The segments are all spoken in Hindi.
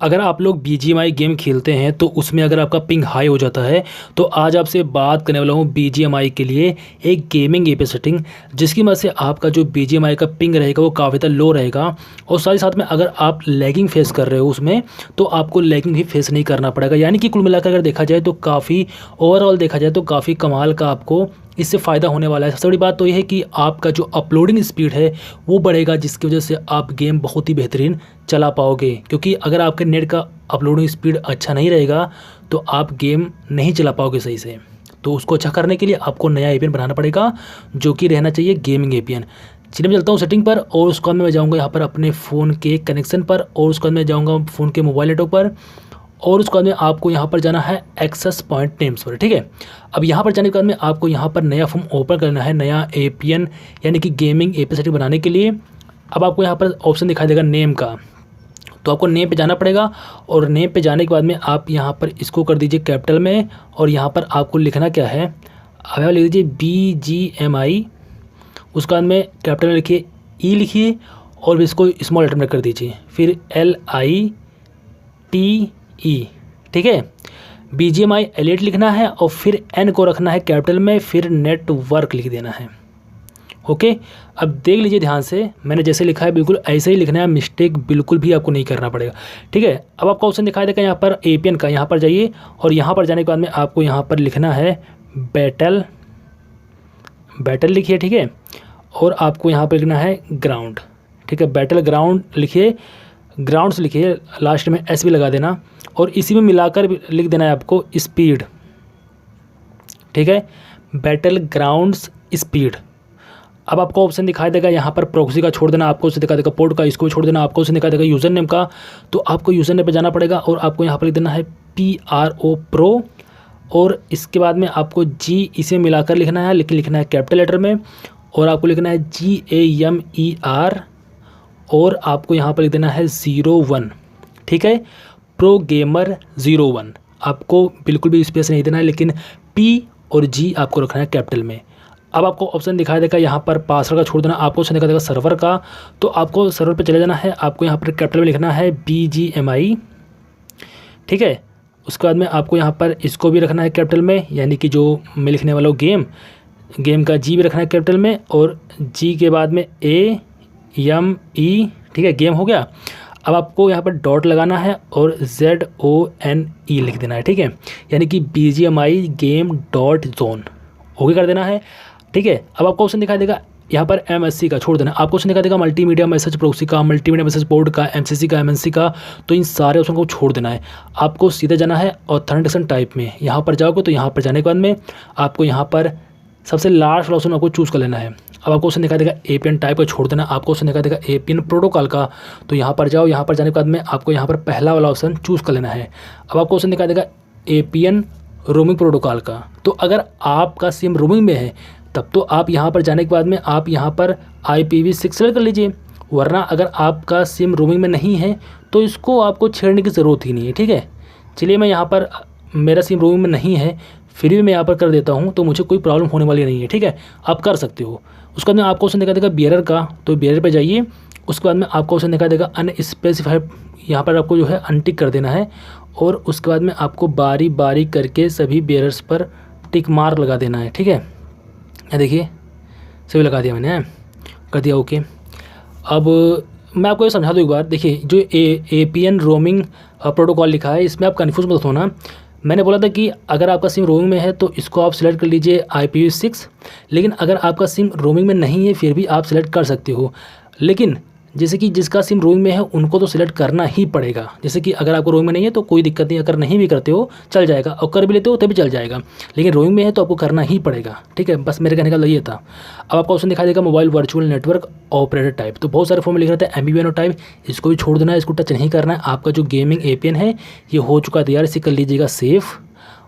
अगर आप लोग BGMI गेम खेलते हैं तो उसमें अगर आपका पिंग हाई हो जाता है तो आज आपसे बात करने वाला हूँ BGMI के लिए एक गेमिंग ऐप सेटिंग, जिसकी मदद से आपका जो BGMI का पिंग रहेगा वो काफ़ी ज़्यादा लो रहेगा। और साथ ही साथ में अगर आप लैगिंग फेस कर रहे हो उसमें, तो आपको लैगिंग भी फेस नहीं करना पड़ेगा। यानी कि कुल मिलाकर अगर देखा जाए तो काफ़ी ओवरऑल देखा जाए तो काफ़ी कमाल का आपको इससे फ़ायदा होने वाला है। सबसे बड़ी बात तो यह है कि आपका जो अपलोडिंग स्पीड है वो बढ़ेगा, जिसकी वजह से आप गेम बहुत ही बेहतरीन चला पाओगे। क्योंकि अगर आपके नेट का अपलोडिंग स्पीड अच्छा नहीं रहेगा तो आप गेम नहीं चला पाओगे सही से। तो उसको अच्छा करने के लिए आपको नया एपीएन बनाना पड़ेगा, जो कि रहना चाहिए गेमिंग एपीएन। चलिए मैं चलता हूँ सेटिंग पर, और उसके बाद मैं जाऊँगा यहाँ पर अपने फ़ोन के कनेक्शन पर, और उसके बाद मैं जाऊँगा फ़ोन के मोबाइल नेटवर्क पर, और उसके बाद में आपको यहाँ पर जाना है एक्सेस पॉइंट नेम्स पर। ठीक है, अब यहाँ पर जाने के बाद में आपको यहाँ पर नया फॉर्म ओपन करना है, नया एपीएन यानी कि गेमिंग एपीएन सेटिंग बनाने के लिए। अब आपको यहाँ पर ऑप्शन दिखाई देगा नेम का, तो आपको नेम पे जाना पड़ेगा। और नेम पे जाने के बाद में आप यहाँ पर इसको कर दीजिए कैपिटल में, और यहाँ पर आपको लिखना क्या है, अब लिख दीजिए BGMI। उसके बाद में कैपिटल में लिखिए ई लिखिए, और इसको स्मॉल लेटर में कर दीजिए, फिर LITE। ठीक है, BGMI एलिट लिखना है, और फिर N को रखना है कैपिटल में, फिर नेटवर्क लिख देना है। ओके, अब देख लीजिए ध्यान से, मैंने जैसे लिखा है बिल्कुल ऐसे ही लिखना है, मिस्टेक बिल्कुल भी आपको नहीं करना पड़ेगा। ठीक है, अब आपका ऑप्शन दिखाई देगा यहाँ पर एपीएन का, यहाँ पर जाइए, और यहाँ पर जाने के बाद में आपको यहाँ पर लिखना है बैटल लिखिए। ठीक है, और आपको यहाँ पर लिखना है ग्राउंड। ठीक है, बैटल ग्राउंड लिखिए, ग्राउंड्स लिखिए, लास्ट में S भी लगा देना, और इसी में मिलाकर लिख देना है आपको स्पीड। ठीक है, बैटल ग्राउंड्स स्पीड। अब आपको ऑप्शन दिखाई देगा यहाँ पर प्रॉक्सी का छोड़ देना, आपको उसे दिखा देगा पोर्ट का, इसको भी छोड़ देना, आपको उसे दिखा देगा यूज़र नेम का। तो आपको यूज़र नेम पे जाना पड़ेगा, और आपको यहाँ पर लिख देना है PRO प्रो, और इसके बाद में आपको G इसे मिलाकर लिखना है, लेकिन लिखना है कैपिटल लेटर में, और आपको लिखना है GAMER, और आपको यहाँ पर लिख देना है 01। ठीक है, प्रो गेमर 01। आपको बिल्कुल भी स्पेस नहीं देना है, लेकिन P और G आपको रखना है कैपिटल में। अब आपको ऑप्शन दिखाई देगा यहाँ पर पासवर्ड का छोड़ देना, आपको ऑप्शन दिखाई देगा सर्वर का, तो आपको सर्वर पे चले जाना है, आपको यहाँ पर कैपिटल में लिखना है BGMI। ठीक है, उसके बाद में आपको यहाँ पर इसको भी रखना है कैपिटल में, यानी कि जो मैं लिखने वाला हूँ गेम का G भी रखना है कैपिटल में, और G के बाद में AME। ठीक है, गेम हो गया। अब आपको यहाँ पर डॉट लगाना है, और ZONE लिख देना है। ठीक है, यानी कि BGMI game dot zone okay कर देना है। ठीक है, अब आपको ऑप्शन दिखाई देगा यहाँ पर MSC का छोड़ देना, आपको ऑप्शन दिखाई देगा मल्टीमीडिया मैसेज प्रॉक्सी का, मल्टीमीडिया मैसेज पोर्ट का, MCC का, MNC का। तो इन सारे ऑप्शन को छोड़ देना है, आपको सीधे जाना है ऑथेंटिकेशन टाइप में। यहाँ पर जाओगे तो यहाँ पर जाने के बाद में आपको यहाँ पर सबसे लास्ट वाला ऑप्शन आपको चूज़ कर लेना है। अब आपको ऑप्शन दिखाई देगा एपीएन टाइप का छोड़ देना, आपको ऑप्शन दिखाई देगा एपीएन प्रोटोकॉल का, तो यहाँ पर जाओ, यहाँ पर जाने के बाद में आपको यहाँ पर पहला वाला ऑप्शन चूज़ कर लेना है। अब आपको ऑप्शन दिखाई देगा एपीएन रोमिंग प्रोटोकॉल का, तो अगर आपका सिम रोमिंग में है तब तो आप यहाँ पर जाने के बाद में आप यहाँ पर IPv6 सेलेक्ट कर लीजिए, वरना अगर आपका सिम रोमिंग में नहीं है तो इसको आपको छेड़ने की ज़रूरत ही नहीं है। ठीक है, चलिए मैं यहाँ पर मेरा सिम रोमिंग में नहीं है, फिर भी मैं यहाँ पर कर देता हूँ, तो मुझे कोई प्रॉब्लम होने वाली नहीं है। ठीक है, आप कर सकते हो। उसके बाद में आपको ऑप्शन दिखा देगा बियरर का, तो बियरर पे जाइए। उसके बाद में आपको ऑप्शन दिखा देगा अनस्पेसिफाइड, यहाँ पर आपको जो है अनटिक कर देना है, और उसके बाद में आपको बारी बारी करके सभी बियरर्स पर टिक मार्क लगा देना है। ठीक है, ये देखिए सभी लगा दिया मैंने, कर दिया ओके। अब मैं आपको ये समझा दूँ एक बार, देखिए जो एपीएन रोमिंग प्रोटोकॉल लिखा है इसमें आप कन्फ्यूज़ मत होना। मैंने बोला था कि अगर आपका सिम रोमिंग में है तो इसको आप सिलेक्ट कर लीजिए IPv6, लेकिन अगर आपका सिम रोमिंग में नहीं है फिर भी आप सिलेक्ट कर सकते हो। लेकिन जैसे कि जिसका सिम रोमिंग में है उनको तो सिलेक्ट करना ही पड़ेगा। जैसे कि अगर आपको रोमिंग में नहीं है तो कोई दिक्कत नहीं, अगर नहीं भी करते हो चल जाएगा, और कर भी लेते हो तभी चल जाएगा, लेकिन रोमिंग में है तो आपको करना ही पड़ेगा। ठीक है, बस मेरे कहने का ये था। अब आपको ऑप्शन दिखाई देगा mobile virtual network operator type, तो बहुत सारे फॉर्म में लिख रहे थे MBVN टाइप, इसको भी छोड़ देना है, इसको टच नहीं करना है। आपका जो गेमिंग एपीएन है ये हो चुका है तैयार, इसे कर लीजिएगा सेव,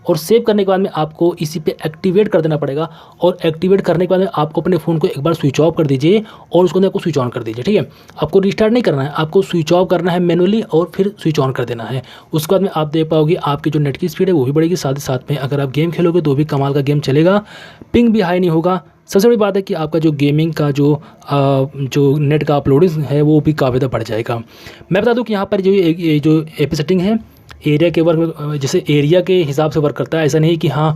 और सेव करने के बाद में आपको इसी पे एक्टिवेट कर देना पड़ेगा, और एक्टिवेट करने के बाद में आपको अपने फ़ोन को एक बार स्विच ऑफ कर दीजिए, और उसको आपको स्विच ऑन कर दीजिए। ठीक है, आपको रिस्टार्ट नहीं करना है, आपको स्विच ऑफ करना है मैनुअली, और फिर स्विच ऑन कर देना है। उसके बाद में आप देख पाओगे आपकी जो नेट की स्पीड है वो भी बढ़ेगी, साथ ही साथ में अगर आप गेम खेलोगे तो भी कमाल का गेम चलेगा, पिंग भी हाई नहीं होगा, सबसे बड़ी बात है कि आपका जो गेमिंग का जो नेट का अपलोडिंग है वो भी काफ़ी ज़्यादा बढ़ जाएगा। मैं बता दूं कि यहाँ पर ये जो एपी सेटिंग है एरिया के वर्क, जैसे एरिया के हिसाब से वर्क करता है। ऐसा नहीं कि हाँ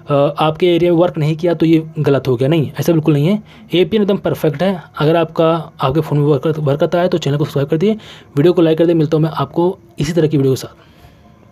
आपके एरिया में वर्क नहीं किया तो ये गलत हो गया, नहीं, ऐसा बिल्कुल नहीं है। एपीएन एकदम परफेक्ट है। अगर आपके फ़ोन में वर्क करता है तो चैनल को सब्सक्राइब कर दिए, वीडियो को लाइक कर दिए। मिलता हूँ मैं आपको इसी तरह की वीडियो के साथ।